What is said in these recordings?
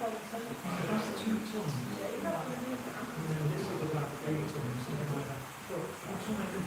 That's 2 tons. This is about 3 tons, something like that. So I'm trying to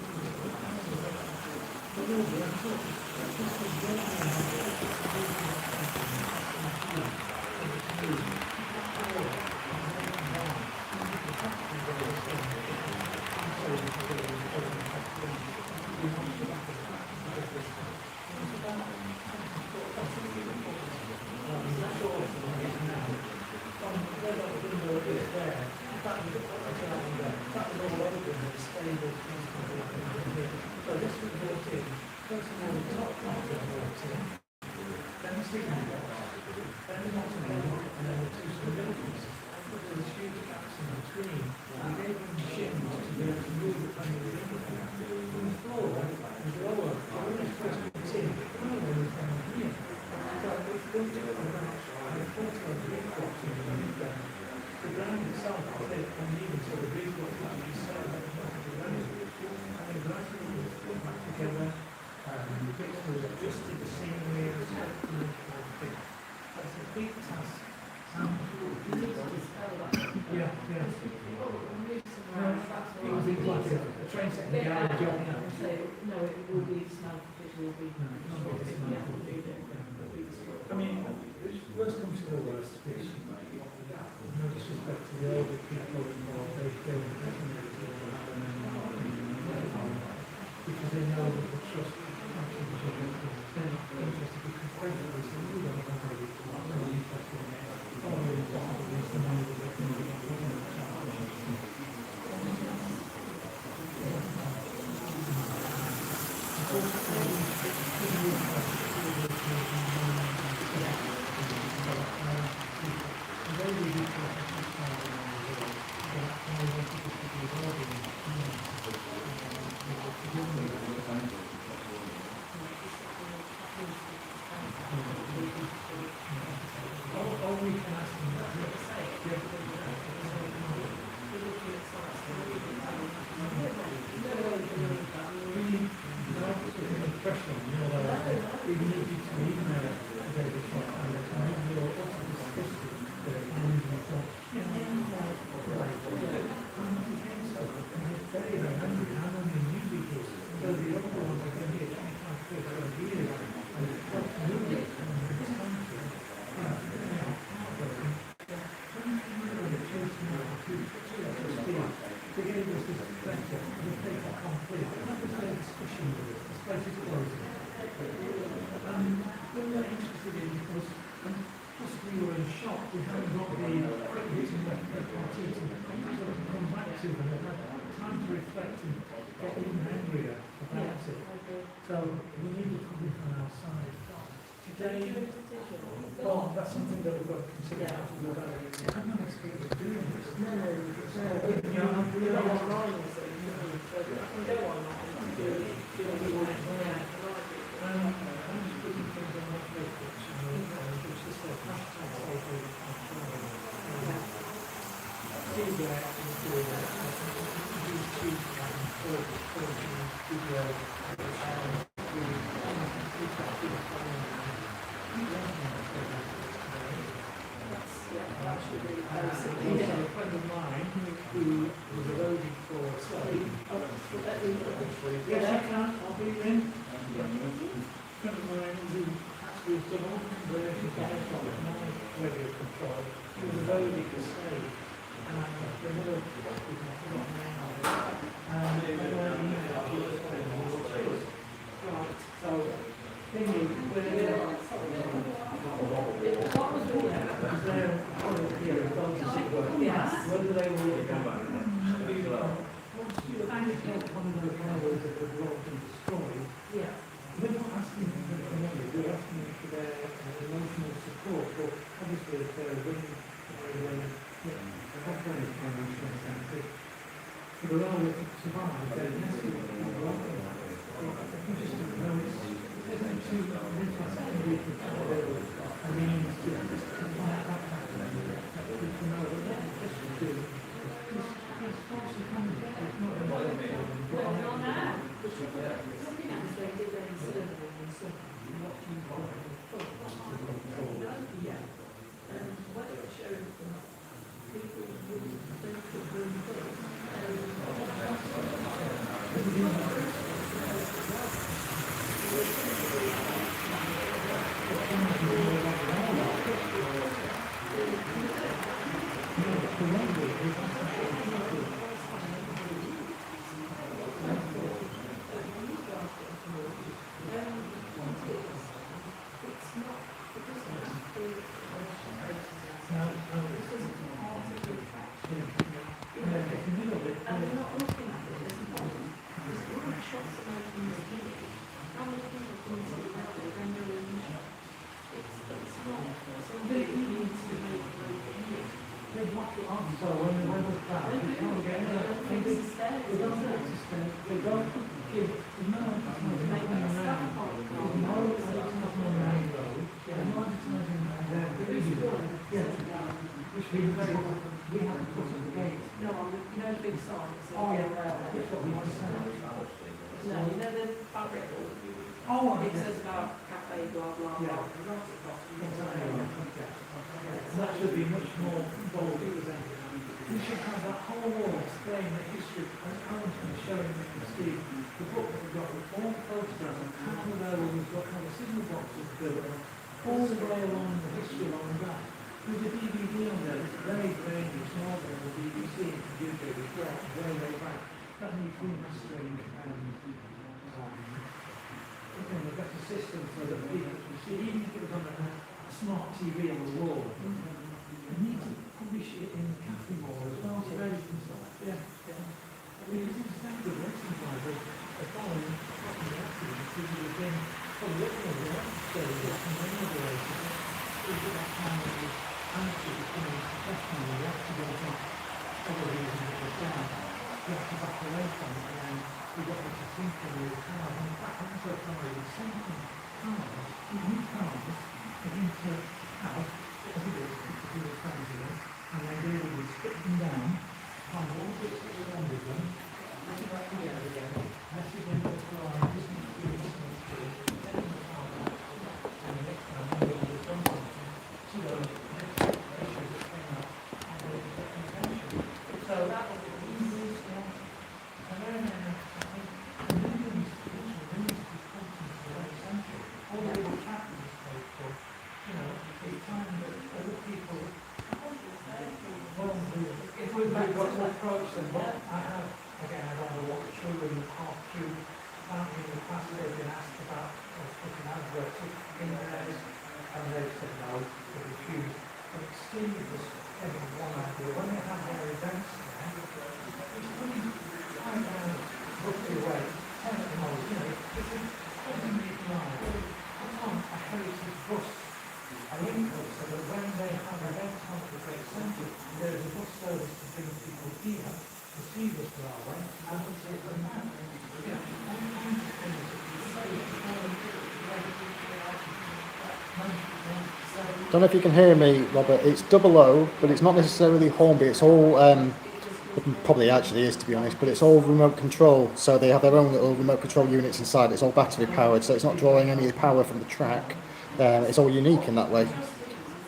Show That should be much more boldly presented. We should have that whole wall explaining the history and currently showing that you see the book that we've got with all the photographs and how the railway was got, how the signal box was built, all the way along the history along that. There's a DVD on there that's very grainy, small on the BBC and computer as well, way, way back. That needs remastering a better system so that people can see, even if it was on a smart TV on the wall. We need to publish it in Cafe Mall as well, so very yeah. Because it's very good exercise of following the accidents, because you've been looking at the episode and many of the races. It's that time that the amateur becoming professional, you have to go from other reasons that was down. You have to back away from it, and then you got to think of your cars. And in fact, I'm so sorry, the same thing, cars, new cars, begin to have, as it is, to do with fans in it, and they really would split them down, find all the bits that are wrong with them, put it back together again, mess it into the car, and just need to do this and this, take the car back, and the next time they will have done something. So, the issues that came up, and they will get attention. So that was the easiest one. And then, I think, the millions of people, millions of discounts in the late century, all the little chapters paid for, you know, it's time that other people, if we've got to approach them, but I have, again, I don't know what true and half true, apparently in the past they've been asked about putting adverts in theirs, and they've said no, they refused. But Steve was having one idea, when they had their events there, it's really quite roughly away, 10 at the most, you know, it's a 20-minute drive, put on a heritage bus, a link up so that when they have events on the great centre, there is a bus service to bring people here to see this railway and to take them back. You know, all kinds of things that you say. Don't know if you can hear me, Robert. It's double O, but it's not necessarily Hornby. It's all, it probably actually is to be honest, but it's all remote control. So they have their own little remote control units inside. It's all battery powered, so it's not drawing any power from the track. It's all unique in that way.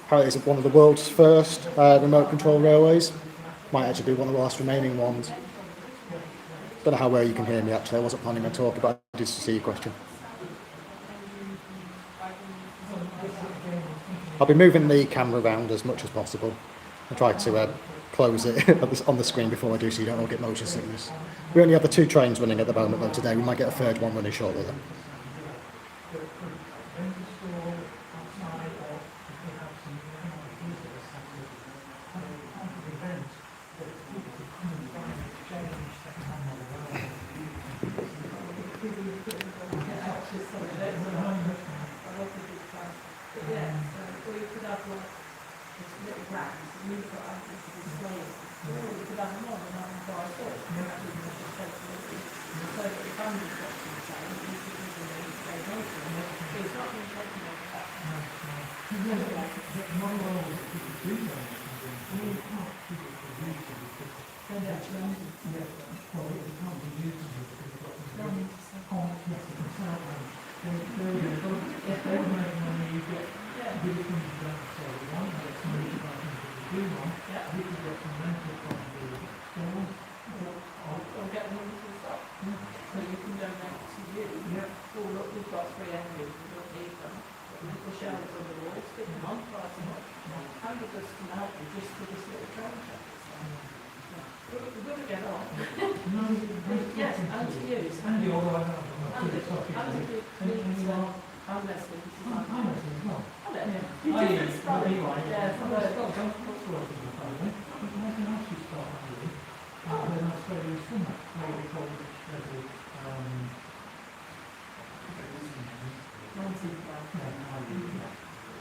Apparently it's one of the world's first remote control railways. Might actually be one of the last remaining ones. Don't know how well you can hear me actually. I wasn't planning on talking, but I did see your question. I'll be moving the camera around as much as possible. I try to close it on the screen before I do, so you don't all get motion sickness. We only have the 2 trains running at the moment though today. We might get a third one running shortly though. We're going to get on. No, Yes, and to you. Andy, although I don't know, And it's talking to you. I'm Leslie. I'm Leslie as well. Hello. You Oh, did yeah. it, right? Yeah, from Well, the... Scott, don't put work in the phone, I can actually start doing. And then I'll spend you summer, where we call it,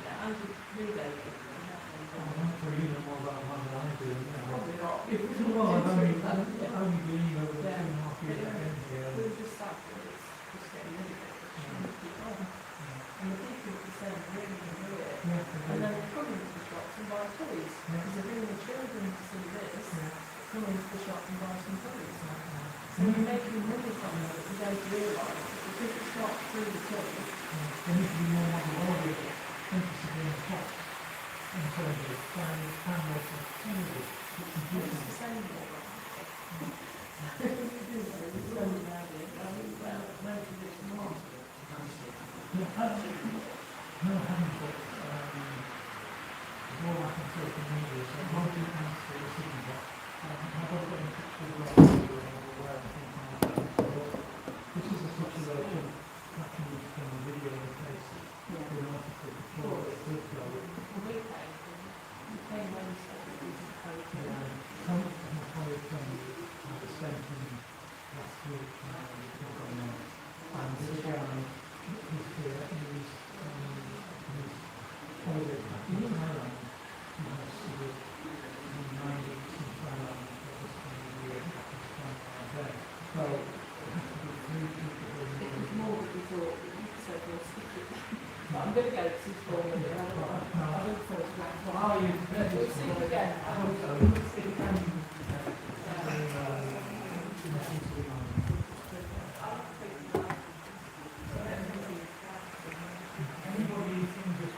Yeah, and relay. I'm for you know more about one than I do. Probably not. If it's well, I've only been over the 2.5 years I've been here. We're just sat there, it's just getting rid of it. And the people are saying, really can do it. And then they come into the shops and buy toys. Because they're bringing the children to see this, come into the shop and buy some toys. So we're making money from it, but we don't realise it because it's not through the toys. There needs to be more methodology emphasis in the shop in terms of planning and also sustainable. It's sustainable. We do so, we spend it out there, well, most of it's not. Yeah, no, I haven't got more I can social media, so I won't do answer the signature. I've got to get in touch with the aware of things like that. This is a situation that can be from a video in place. Yeah. With an article before it will go. We pay Wednesday, but we can pay today. Some of my colleagues had a statement last week going on. And this guy, he's here, he's holiday back in Thailand. He has sort of reminded some Thailand that this time of year there. So, it has to be 3 people who are It was more than we thought, so we'll stick it. But I'm going to go to school with it. I look forward to that. Well, are you? We'll see you again. I hope so. If you can, anybody who thinks it's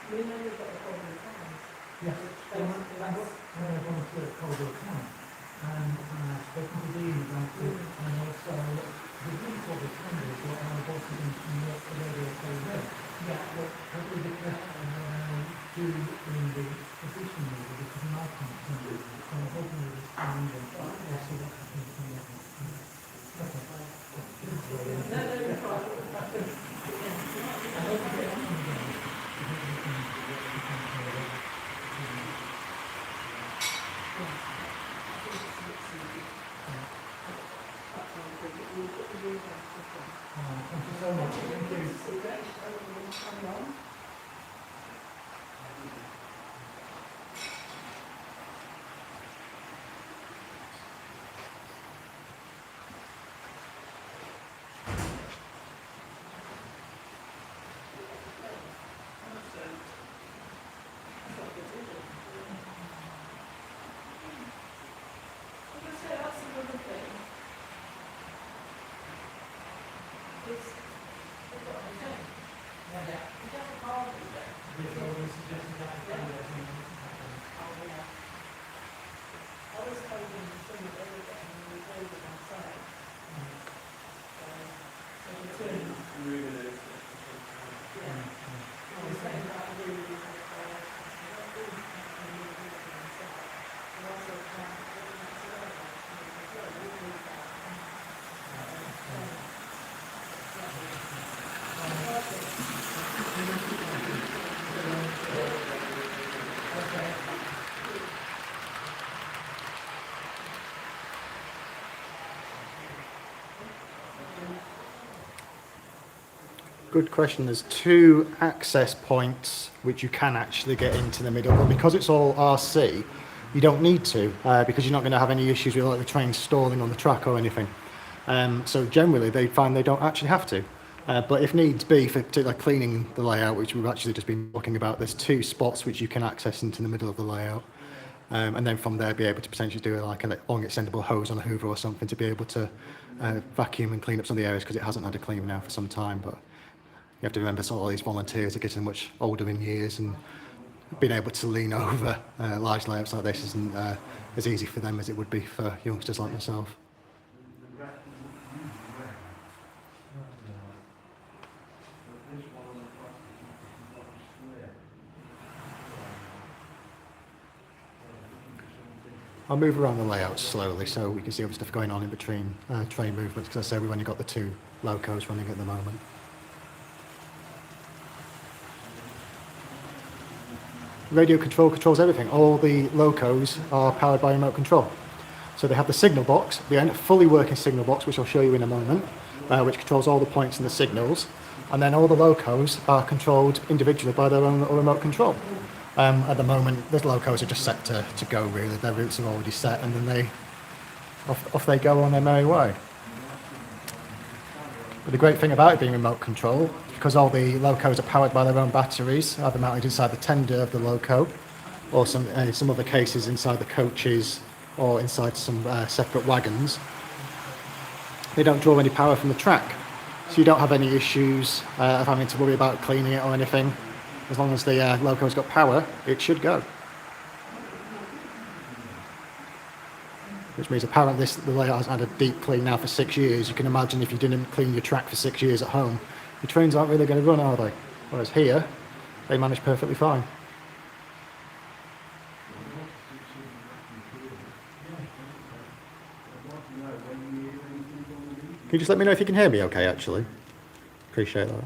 We know we've got a problem with fans. yes, when I went to Coldwell Camp, and spoken to Dean about it, and also the really called the cameras were our bosses in New York, the radio TV. Yeah, what was the question do in the position movie, because in our company, so I'm hoping that it's coming in, we'll see what happens from there. Okay. No, you're fine. I hope you get on again. Thank you so much. Thank you. Good question. There's 2 access points which you can actually get into the middle, but because it's all RC, you don't need to because you're not going to have any issues with like the train stalling on the track or anything. So generally, they find they don't actually have to. But if needs be, for like cleaning the layout, which we've actually just been talking about, there's 2 spots which you can access into the middle of the layout. And then from there, be able to potentially do like a long extendable hose on a hoover or something to be able to vacuum and clean up some of the areas because it hasn't had a clean now for some time. But you have to remember, sort of all these volunteers are getting much older in years, and being able to lean over large layouts like this isn't as easy for them as it would be for youngsters like myself. I'll move around the layout slowly so we can see other stuff going on in between train movements, because I say we've only got the 2 locos running at the moment. Radio control controls everything. All the locos are powered by remote control. So they have the signal box, the fully working signal box, which I'll show you in a moment, which controls all the points and the signals. And then all the locos are controlled individually by their own little remote control. At the moment, the locos are just set to go, really. Their routes are already set, and then off they go on their merry way. But the great thing about it being remote control, because all the locos are powered by their own batteries, either mounted inside the tender of the loco, or in some other cases inside the coaches, or inside some separate wagons, they don't draw any power from the track. So you don't have any issues of having to worry about cleaning it or anything. As long as the loco's got power, it should go. Which means apparently the layout has had a deep clean now for 6 years. You can imagine if you didn't clean your track for 6 years at home, your trains aren't really going to run, are they? Whereas here, they manage perfectly fine. Can you just let me know if you can hear me okay, actually? Appreciate that.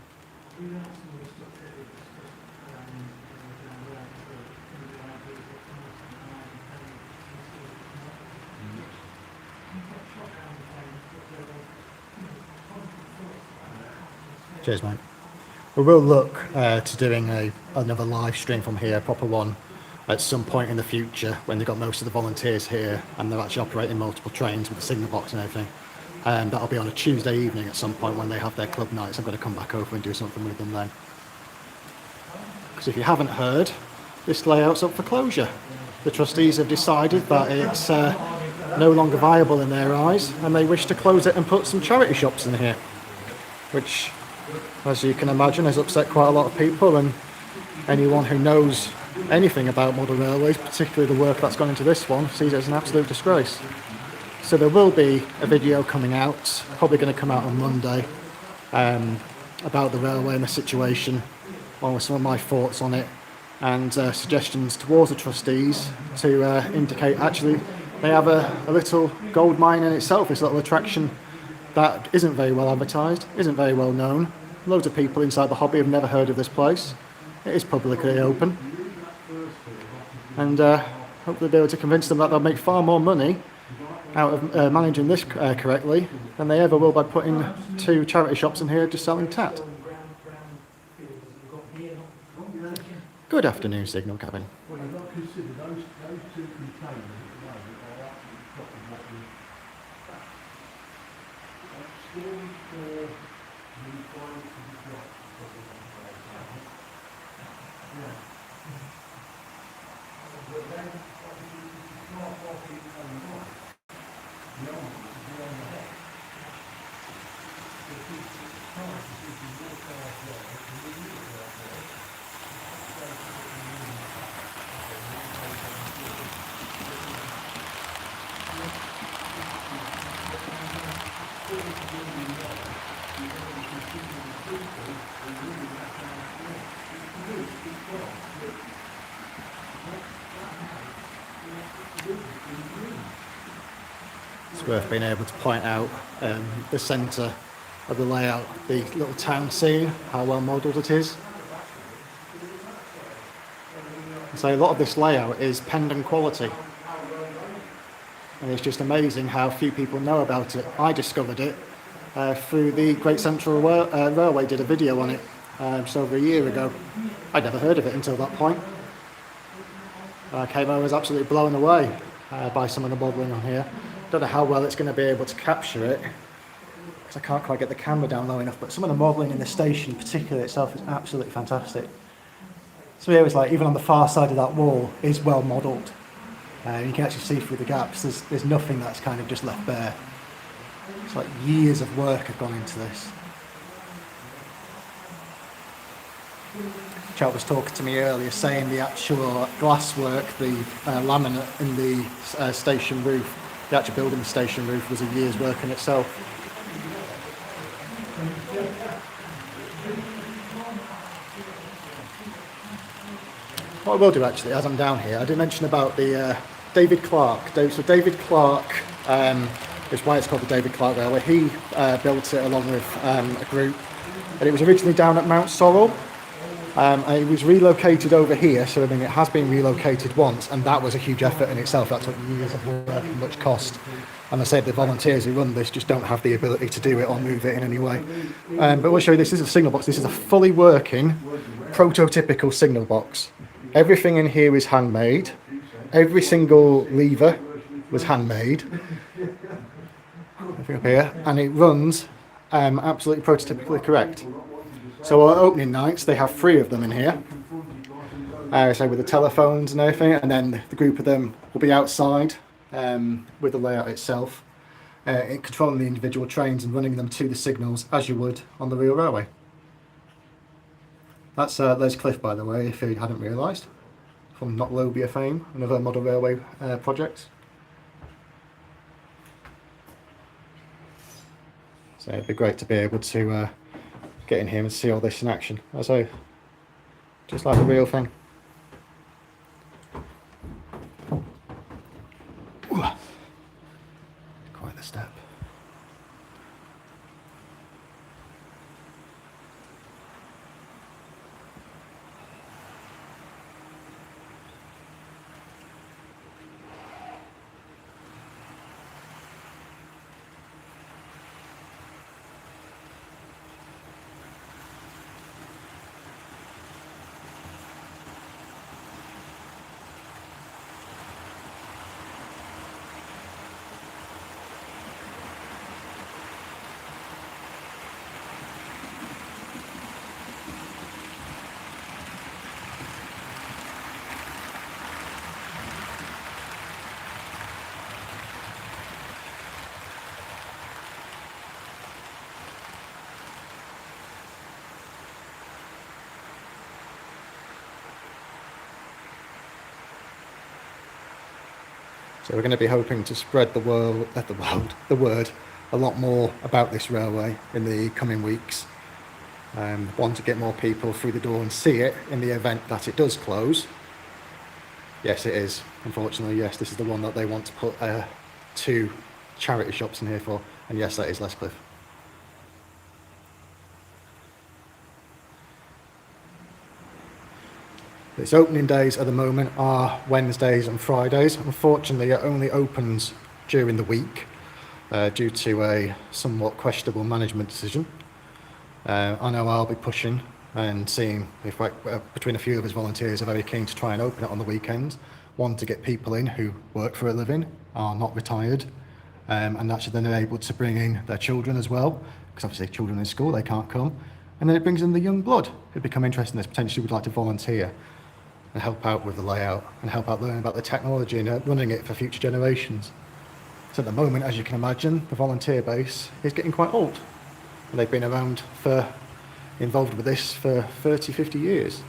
Cheers, mate. We will look to doing another live stream from here, a proper one, at some point in the future when they've got most of the volunteers here and they're actually operating multiple trains with the signal box and everything. That'll be on a Tuesday evening at some point when they have their club nights. I'm going to come back over and do something with them then. Because if you haven't heard, this layout's up for closure. The trustees have decided that it's no longer viable in their eyes, and they wish to close it and put some charity shops in here, which, as you can imagine, has upset quite a lot of people, and anyone who knows anything about modern railways, particularly the work that's gone into this one, sees it as an absolute disgrace. So there will be a video coming out, probably going to come out on Monday, about the railway and the situation, along with some of my thoughts on it, and suggestions towards the trustees to indicate actually they have a little gold mine in itself, this little attraction that isn't very well advertised, isn't very well known. Loads of people inside the hobby have never heard of this place. It is publicly open. And hopefully be able to convince them that they'll make far more money out of managing this correctly than they ever will by putting 2 charity shops in here just selling tat. Good afternoon, Signal Cabin. It's worth being able to point out the centre of the layout, the little town scene, how well modelled it is. So a lot of this layout is pendant quality, and it's just amazing how few people know about it. I discovered it through the Great Central Railway did a video on it just over a year ago. I'd never heard of it until that point. I came home, I was absolutely blown away by some of the modelling on here. Don't know how well it's going to be able to capture it, because I can't quite get the camera down low enough, but some of the modelling in the station, particularly itself, is absolutely fantastic. So here it's like, even on the far side of that wall is well modelled. You can actually see through the gaps, there's nothing that's kind of just left bare. It's like years of work have gone into this. Chap was talking to me earlier, saying the actual glasswork, the laminate in the station roof, the actual building the station roof was a year's work in itself. What I will do actually, as I'm down here, I did mention about the David Clarke. So David Clarke is why it's called the David Clarke Railway. He built it along with a group, and it was originally down at Mount Sorrel. And it was relocated over here, so I mean it has been relocated once, and that was a huge effort in itself. That took years of work and much cost. And I said the volunteers who run this just don't have the ability to do it or move it in any way. But we'll show you, this is a signal box. This is a fully working, prototypical signal box. Everything in here is handmade. Every single lever was handmade. Everything up here, and it runs absolutely prototypically correct. So our opening nights, they have 3 of them in here, so with the telephones and everything, and then the group of them will be outside with the layout itself, controlling the individual trains and running them to the signals as you would on the real railway. That's Les Cliff, by the way, if you hadn't realised, from Not Lobia fame, another model railway project. So it'd be great to be able to get in here and see all this in action. So, just like the real thing. Ooh. Quite the step. So we're going to be hoping to spread the word a lot more about this railway in the coming weeks. Want to get more people through the door and see it in the event that it does close. Yes, it is. Unfortunately, yes, this is the one that they want to put 2 charity shops in here for. And yes, that is Les Cliff. Its opening days at the moment are Wednesdays and Fridays. Unfortunately, it only opens during the week due to a somewhat questionable management decision. I know I'll be pushing and seeing if between a few of us volunteers are very keen to try and open it on the weekends. One, to get people in who work for a living, are not retired, and actually then they're able to bring in their children as well, because obviously children in school, they can't come. And then it brings in the young blood who become interested in this, potentially would like to volunteer and help out with the layout and help out learning about the technology and running it for future generations. So at the moment, as you can imagine, the volunteer base is getting quite old. And they've been involved with this for 30, 50 years.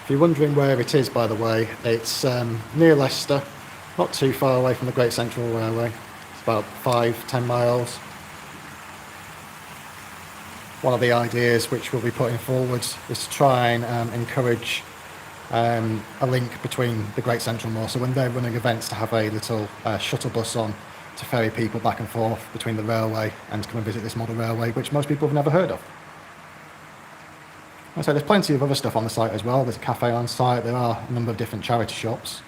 If you're wondering where it is, by the way, it's near Leicester, not too far away from the Great Central Railway. It's about 5-10 miles. One of the ideas which we'll be putting forward is to try and encourage a link between the Great Central Moor. So when they're running events, to have a little shuttle bus on to ferry people back and forth between the railway and come and visit this model railway, which most people have never heard of. So there's plenty of other stuff on the site as well. There's a cafe on site, there are a number of different charity shops,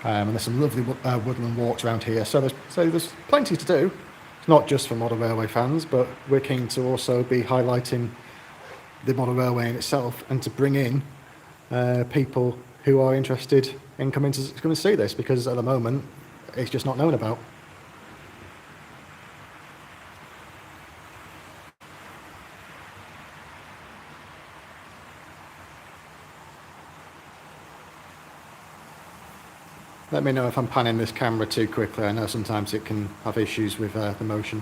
and there's some lovely woodland walks around here. So there's plenty to do. It's not just for model railway fans, but we're keen to also be highlighting the model railway in itself and to bring in people who are interested in coming to see this, because at the moment it's just not known about. Let me know if I'm panning this camera too quickly. I know sometimes it can have issues with the motion.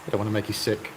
I don't want to make you sick.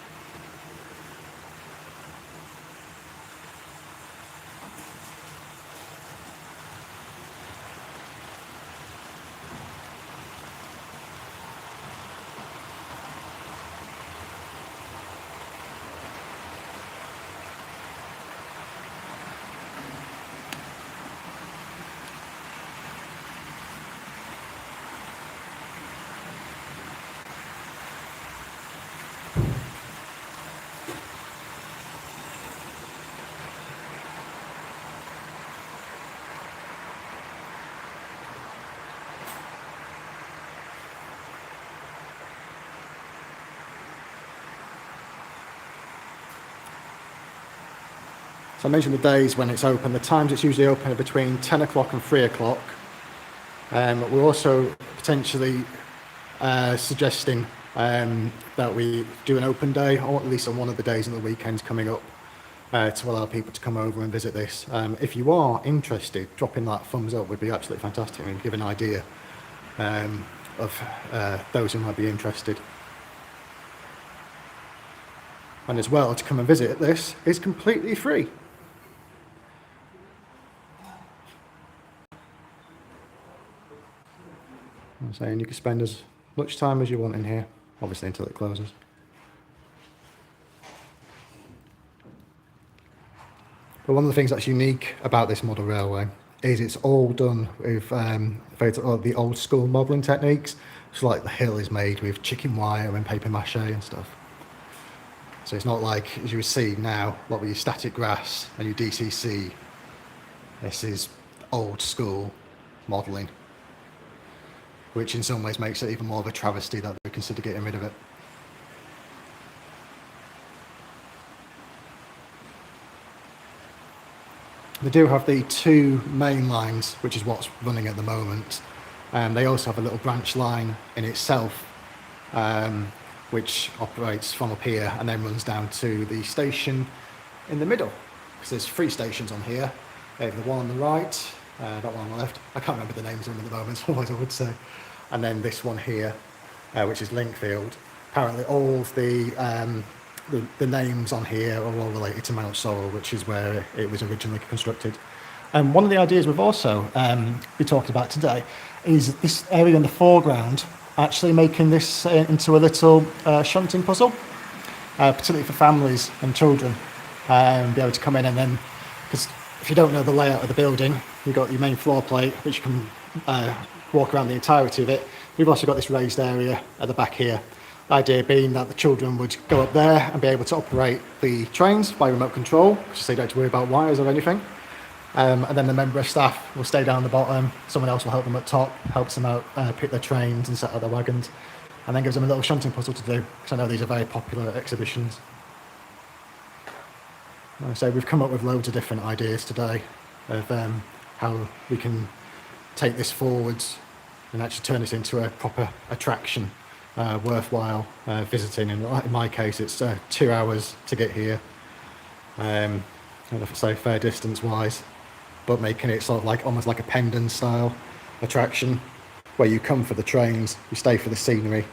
So I mentioned the days when it's open. The times it's usually open are between 10 o'clock and 3 o'clock. We're also potentially suggesting that we do an open day, or at least on one of the days on the weekends coming up, to allow people to come over and visit this. If you are interested, dropping that thumbs up would be absolutely fantastic and give an idea of those who might be interested. And as well, to come and visit this is completely free. I'm saying you can spend as much time as you want in here, obviously until it closes. But one of the things that's unique about this model railway is it's all done with the old school modelling techniques. So like the hill is made with chicken wire and paper mache and stuff. So it's not like, as you would see now, what with your static grass and your DCC. This is old school modelling, which in some ways makes it even more of a travesty that they consider getting rid of it. They do have the 2 main lines, which is what's running at the moment. They also have a little branch line in itself, which operates from up here and then runs down to the station in the middle. Because there's 3 stations on here. They have the one on the right, that one on the left. I can't remember the names of them at the moment, otherwise I would say. And then this one here, which is Linkfield. Apparently all of the names on here are all related to Mount Sorrel, which is where it was originally constructed. And one of the ideas we've also been talking about today is this area in the foreground, actually making this into a little shunting puzzle, particularly for families and children, be able to come in and then, because if you don't know the layout of the building, you've got your main floor plate, which you can walk around the entirety of it. We've also got this raised area at the back here. The idea being that the children would go up there and be able to operate the trains by remote control, so they don't have to worry about wires or anything. And then the member of staff will stay down the bottom, someone else will help them up top, helps them out pick their trains and set up their wagons, and then gives them a little shunting puzzle to do, because I know these are very popular exhibitions. Like I say, we've come up with loads of different ideas today of how we can take this forwards and actually turn this into a proper attraction, worthwhile visiting. And in my case, it's 2 hours to get here. I don't know if I say fair distance wise, but making it sort of like almost like a pendant style attraction where you come for the trains, you stay for the scenery,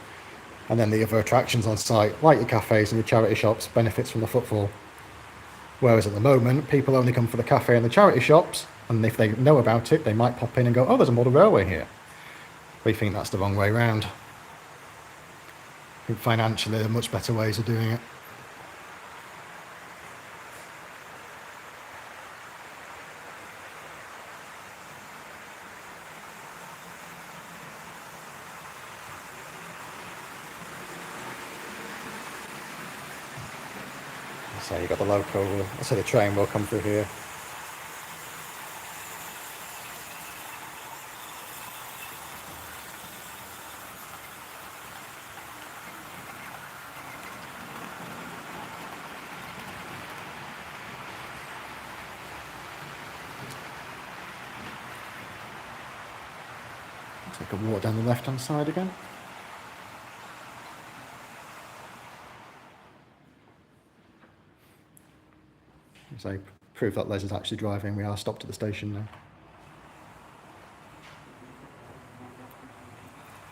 and then the other attractions on site, like your cafes and your charity shops, benefits from the footfall. Whereas at the moment, people only come for the cafe and the charity shops, and if they know about it, they might pop in and go, oh, there's a model railway here. We think that's the wrong way round. I think financially there are much better ways of doing it. So you've got the local, so the train will come through here. Take a walk down the left-hand side again. So proof that Les is actually driving. We are stopped at the station now.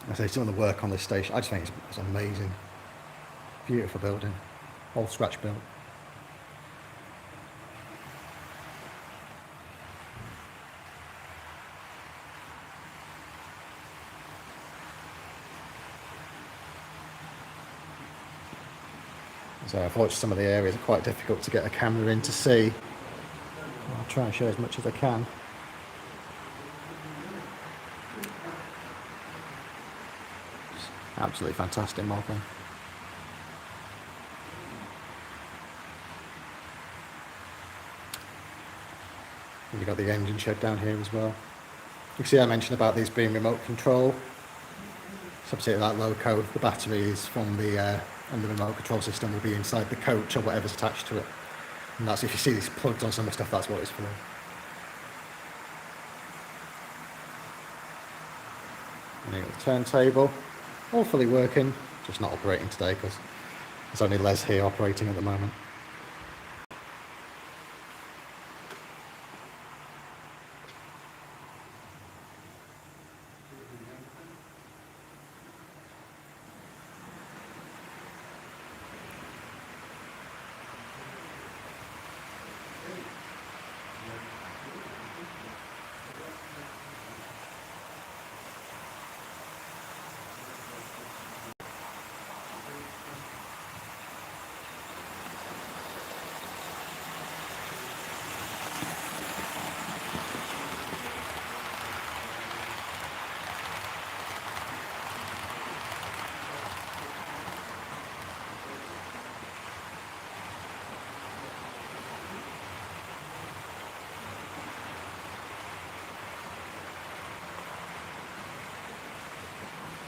I say some of the work on this station, I just think it's amazing. Beautiful building, all scratch built. So I've watched some of the areas, are quite difficult to get a camera in to see. I'll try and show as much as I can. Absolutely fantastic modelling. You've got the engine shed down here as well. You can see I mentioned about these being remote control. So obviously that loco, the battery is from the and the remote control system will be inside the coach or whatever's attached to it. And that's, if you see these plugs on some of the stuff, that's what it's for. And you've got the turntable, all fully working, just not operating today because there's only Les here operating at the moment.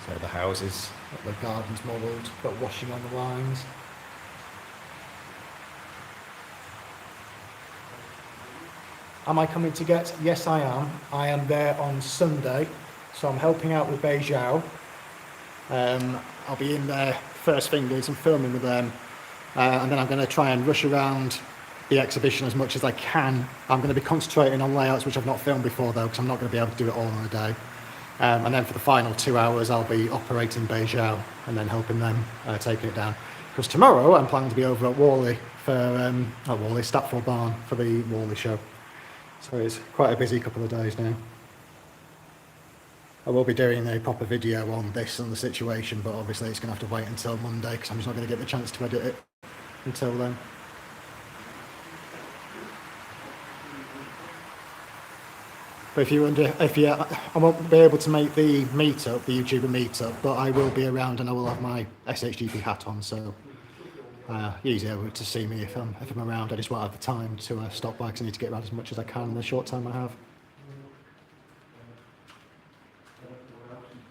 So the houses, the garden's modelled, got washing on the lines. Am I coming to get? Yes, I am. I am there on Sunday, so I'm helping out with Beijao. I'll be in there first thing doing some filming with them, and then I'm going to try and rush around the exhibition as much as I can. I'm going to be concentrating on layouts which I've not filmed before though, because I'm not going to be able to do it all in a day. And then for the final 2 hours I'll be operating Beijao and then helping them taking it down. Because tomorrow I'm planning to be over at Whalley for Stapford Barn for the Whalley show. So it's quite a busy couple of days now. I will be doing a proper video on this and the situation, but obviously it's going to have to wait until Monday because I'm just not going to get the chance to edit it until then. But if you wonder, I won't be able to make the meetup, the YouTuber meetup, but I will be around and I will have my SHGP hat on, so easier to see me if I'm around. I just won't have the time to stop by because I need to get around as much as I can in the short time I have.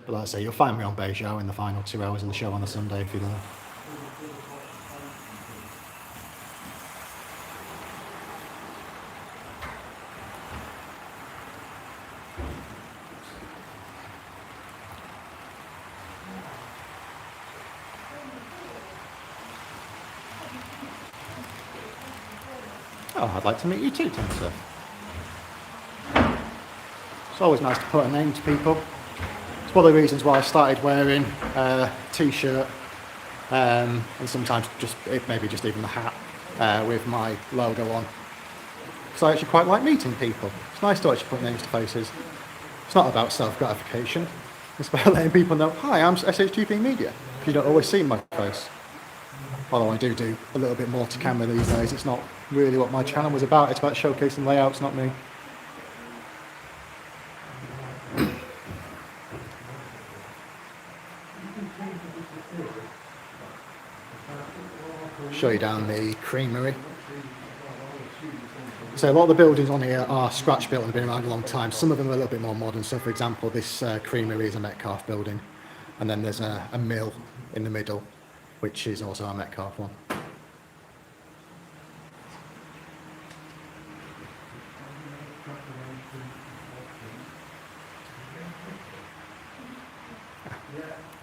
But like I say, you'll find me on Beijao in the final 2 hours of the show on the Sunday if you're there. Oh, I'd like to meet you too, Timothy. It's always nice to put a name to people. It's one of the reasons why I started wearing a t-shirt and sometimes maybe just even a hat with my logo on. Because I actually quite like meeting people. It's nice to actually put names to faces. It's not about self-gratification. It's about letting people know, hi, I'm SHGP Media. Because you don't always see my face. Although I do a little bit more to camera these days. It's not really what my channel was about. It's about showcasing layouts, not me. Show you down the creamery. So a lot of the buildings on here are scratch built and have been around a long time. Some of them are a little bit more modern. So for example, this creamery is a Metcalfe building. And then there's a mill in the middle, which is also a Metcalfe one.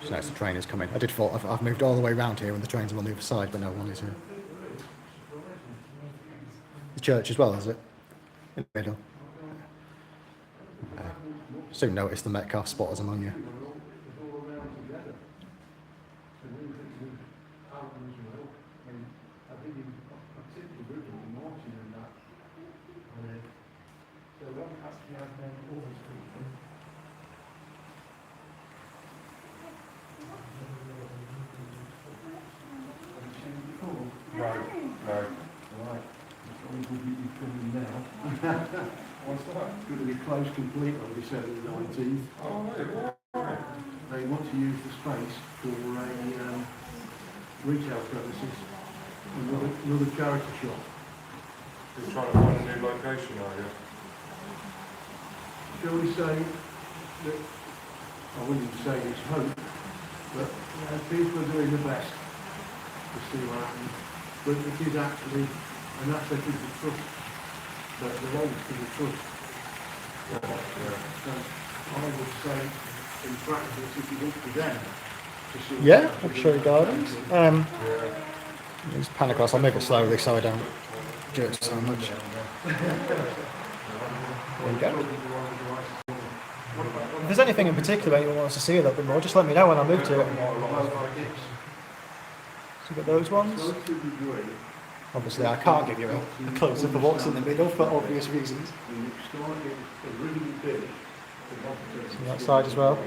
So that's the train is coming. I did thought I've moved all the way around here and the trains are on the other side, but no, one is here. The church as well, is it? In the middle. Soon notice the Metcalfe spotters among you. What's that? It's going to be closed complete on December the 19th. Oh, right. They want to use the space for a retail premises, another charity shop. You're trying to find a new location, are you? Shall we say that, I wouldn't even say it's hope, but people are doing the best to see what happens. But it is actually And that's because the trust, that belongs to the trust. So I would say, in practice, if you look to them, to see. Yeah, I'll show you gardens. Just pan across. I'll move it slowly so I don't do it so much. There you go. If there's anything in particular anyone wants to see a little bit more, just let me know when I move to it. So you've got those ones. Obviously, I can't give you a close-up of what's in the middle for obvious reasons. See that side as well.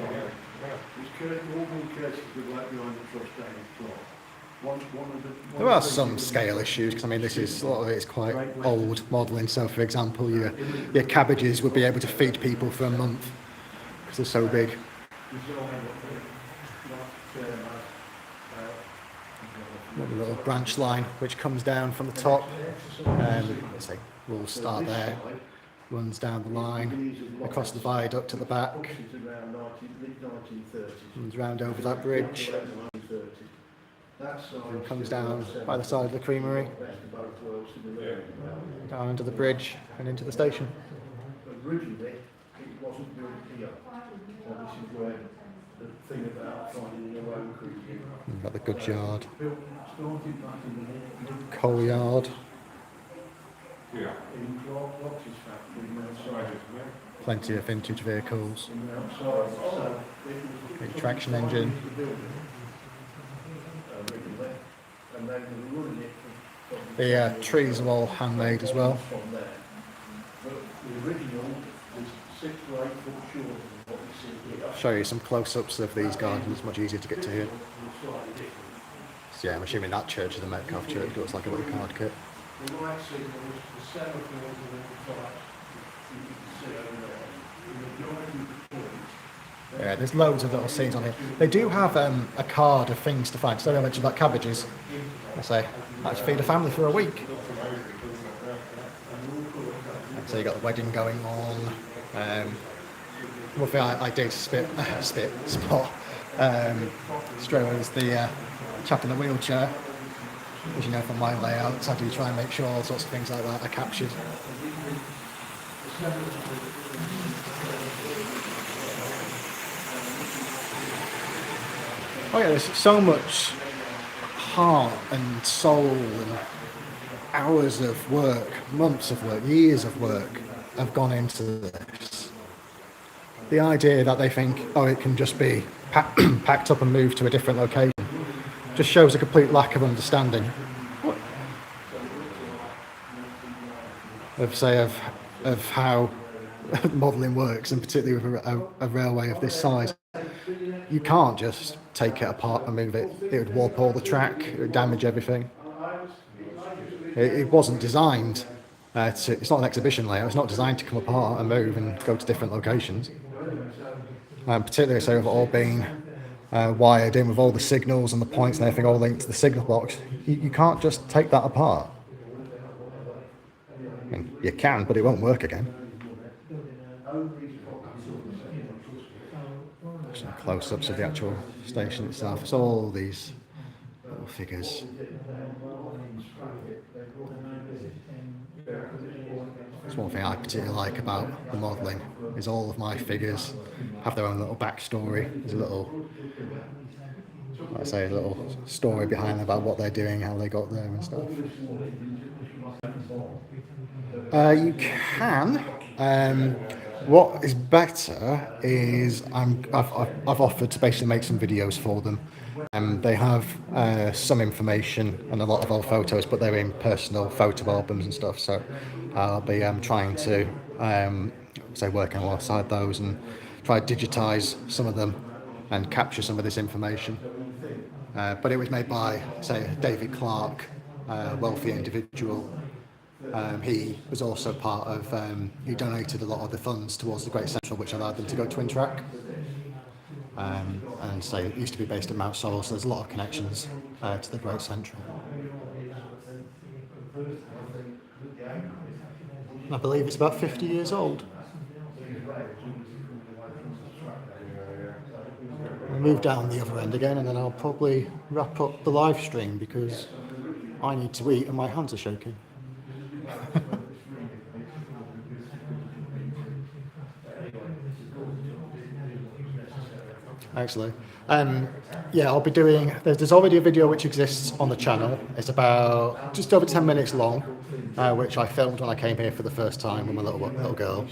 There are some scale issues because I mean this is a lot of it is quite old modelling. So for example, your cabbages would be able to feed people for a month because they're so big. A little branch line which comes down from the top. Let's say we'll start there. Runs down the line across the viaduct at the back. Runs round over that bridge. And comes down by the side of the creamery, down under the bridge and into the station. Originally, it wasn't built here. This is where the thing about finding your own creek. We've got the goods yard, coal yard, In Clarke boxes factory, plenty of vintage vehicles, so big traction engine. and they were running it from The trees are all handmade as well. from there. But the original was 6 to 8 foot short of what you see here. Show you some close-ups of these gardens, much easier to get to here. It's slightly different. So yeah, I'm assuming that church is the Metcalfe church, it looks like a little card kit. The right signal was the semaphores and the lights you can see over there. The majority of the points. Yeah, there's loads of little scenes on here. They do have a card of things to find. So I mentioned about cabbages. I say, that's feed a family for a week. So you got the wedding going on. One thing I did spot. Stroh is the chap in the wheelchair. As you know from my layouts, I do try and make sure all sorts of things like that are captured. Oh yeah, there's so much heart and soul and hours of work, months of work, years of work have gone into this. The idea that they think, oh, it can just be packed up and moved to a different location just shows a complete lack of understanding of how modelling works, and particularly with a railway of this size. You can't just take it apart and move it. It would warp all the track, it would damage everything. It wasn't designed it's not an exhibition layout, it's not designed to come apart and move and go to different locations. Particularly so with it all being wired in with all the signals and the points and everything all linked to the signal box. You can't just take that apart. I mean, you can, but it won't work again. Some close-ups of the actual station itself. It's all these little figures. That's one thing I particularly like about the modelling, is all of my figures have their own little backstory. There's a little, like I say, a little story behind them about what they're doing, how they got there and stuff. You can. What is better is I've offered to basically make some videos for them. They have some information and a lot of old photos, but they're in personal photo albums and stuff. So I'll be trying to working alongside those and try to digitise some of them and capture some of this information. But it was made by, say, David Clarke, a wealthy individual. He was also part of, he donated a lot of the funds towards the Great Central, which allowed them to go twin track. And so it used to be based at Mount Sorrel, so there's a lot of connections to the Great Central. I believe it's about 50 years old. We'll move down the other end again and then I'll probably wrap up the live stream because I need to eat and my hands are shaking. actually. Yeah, I'll be doing. There's already a video which exists on the channel. It's about just over 10 minutes long, which I filmed when I came here for the first time with my little girl.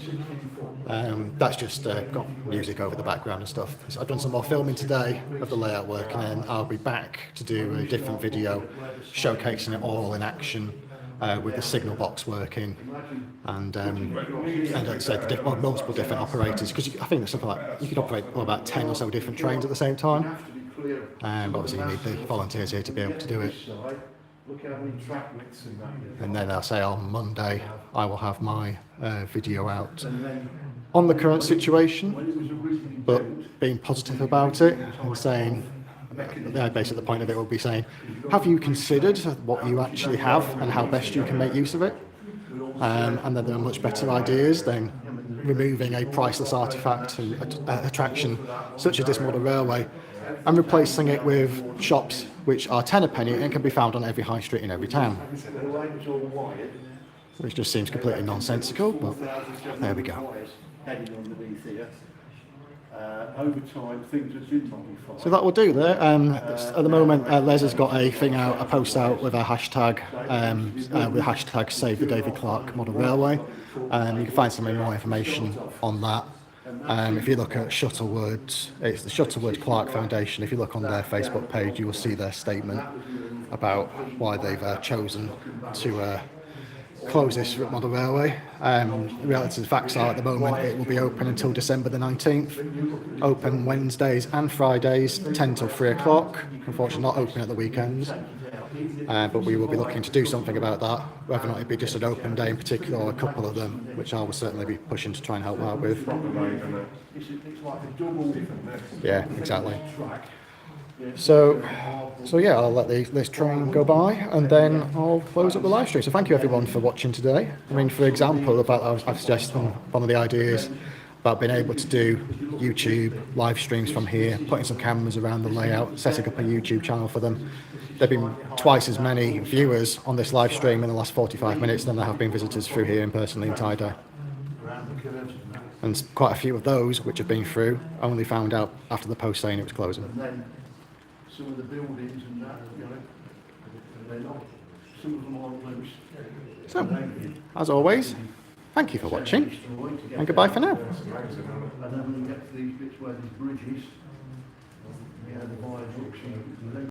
That's just got music over the background and stuff. So I've done some more filming today of the layout work, and then I'll be back to do a different video showcasing it all in action. With the signal box working, and like I said, multiple different operators, because I think there's something like you could operate about 10 or so different trains at the same time. But obviously you need the volunteers here to be able to do it. And then I'll say on Monday I will have my video out on the current situation, but being positive about it and saying. Basically, the point of it will be saying, have you considered what you actually have and how best you can make use of it? And then there are much better ideas than removing a priceless artefact and attraction such as this model railway and replacing it with shops which are 10 a penny and can be found on every high street in every town. Which just seems completely nonsensical, but there we go. Over time, things have been modified. So that will do there. At the moment, Les has got a post out with a hashtag, with hashtag Save the David Clarke Model Railway. You can find some more information on that. If you look at Shuttlewood, it's the Shuttlewood Clarke Foundation. If you look on their Facebook page, you will see their statement about why they've chosen to close this model railway. The reality of the facts are at the moment it will be open until December the 19th, open Wednesdays and Fridays 10 till 3 o'clock, unfortunately not open at the weekends, but we will be looking to do something about that, whether or not it be just an open day in particular or a couple of them, which I will certainly be pushing to try and help out with. Yeah, exactly. So yeah, I'll let this train go by and then I'll close up the live stream. So thank you everyone for watching today. I mean, for example, I've suggested one of the ideas about being able to do YouTube live streams from here, putting some cameras around the layout, setting up a YouTube channel for them. There have been twice as many viewers on this live stream in the last 45 minutes than there have been visitors through here in person the entire day. And quite a few of those which have been through only found out after the post saying it was closing. Some of the buildings and that, they're not, some of them aren't loose. So, as always, thank you for watching, and goodbye for now. And then when we get to these bits where there's bridges, the viaducts and